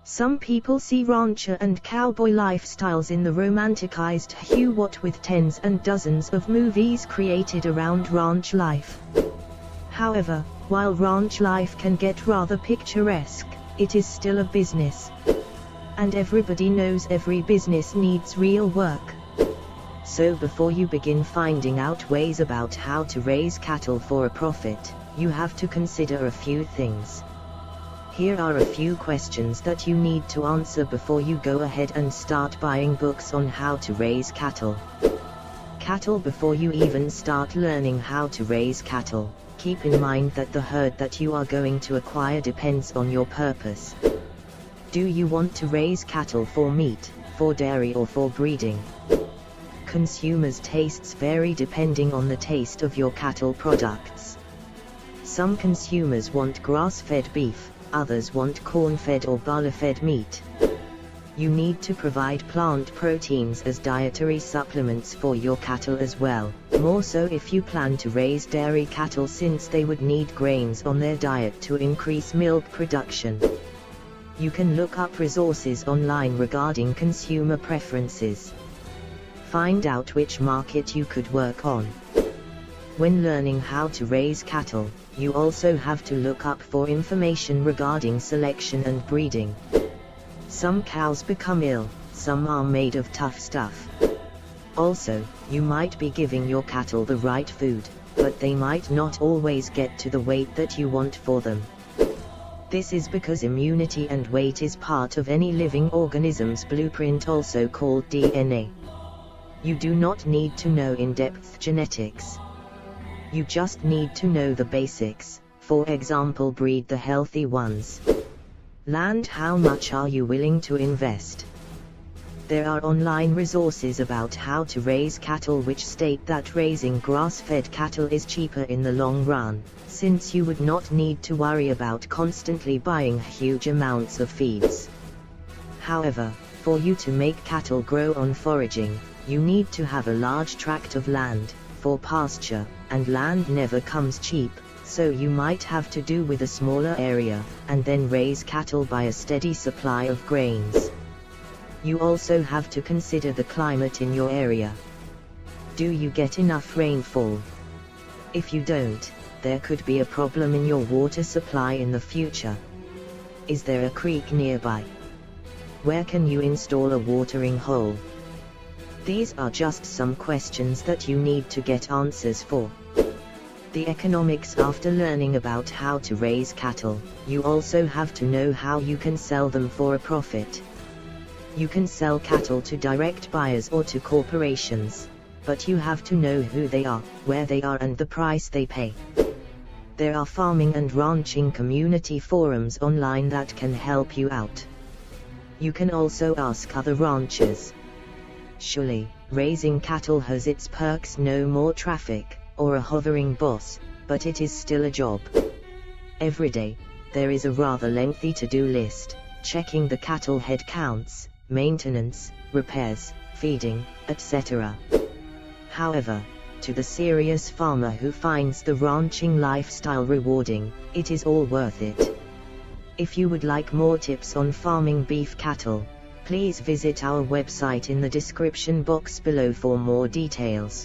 Some people see rancher and cowboy lifestyles in the romanticized hue what with tens and dozens of movies created around ranch life. However, while ranch life can get rather picturesque, it is still a business. And everybody knows every business needs real work. So before you begin finding out ways about how to raise cattle for a profit, you have to consider a few things. Here are a few questions that you need to answer before you go ahead and start buying books on how to raise cattle. Cattle. Before you even start learning how to raise cattle, keep in mind that the herd that you are going to acquire depends on your purpose. Do you want to raise cattle for meat, for dairy, or for breeding? Consumers' tastes vary depending on the taste of your cattle products. Some consumers want grass-fed beef, others want corn-fed or barley-fed meat. You need to provide plant proteins as dietary supplements for your cattle as well, more so if you plan to raise dairy cattle since they would need grains on their diet to increase milk production. You can look up resources online regarding consumer preferences. Find out which market you could work on. When learning how to raise cattle, you also have to look up for information regarding selection and breeding. Some cows become ill, some are made of tough stuff. Also, you might be giving your cattle the right food, but they might not always get to the weight that you want for them. This is because immunity and weight is part of any living organism's blueprint, also called DNA. You do not need to know in-depth genetics. You just need to know the basics, for example, breed the healthy ones. Land. How much are you willing to invest? There are online resources about how to raise cattle which state that raising grass-fed cattle is cheaper in the long run, since you would not need to worry about constantly buying huge amounts of feeds. However, for you to make cattle grow on foraging, you need to have a large tract of land, for pasture, and land never comes cheap, so you might have to do with a smaller area, and then raise cattle by a steady supply of grains. You also have to consider the climate in your area. Do you get enough rainfall? If you don't, there could be a problem in your water supply in the future. Is there a creek nearby? Where can you install a watering hole? These are just some questions that you need to get answers for. The economics. After learning about how to raise cattle, you also have to know how you can sell them for a profit. You can sell cattle to direct buyers or to corporations, but you have to know who they are, where they are, and the price they pay. There are farming and ranching community forums online that can help you out. You can also ask other ranchers. Surely, raising cattle has its perks: no more traffic, or a hovering boss, but it is still a job. Every day, there is a rather lengthy to-do list, checking the cattle head counts, maintenance, repairs, feeding, etc. However, to the serious farmer who finds the ranching lifestyle rewarding, it is all worth it. If you would like more tips on farming beef cattle, please visit our website in the description box below for more details.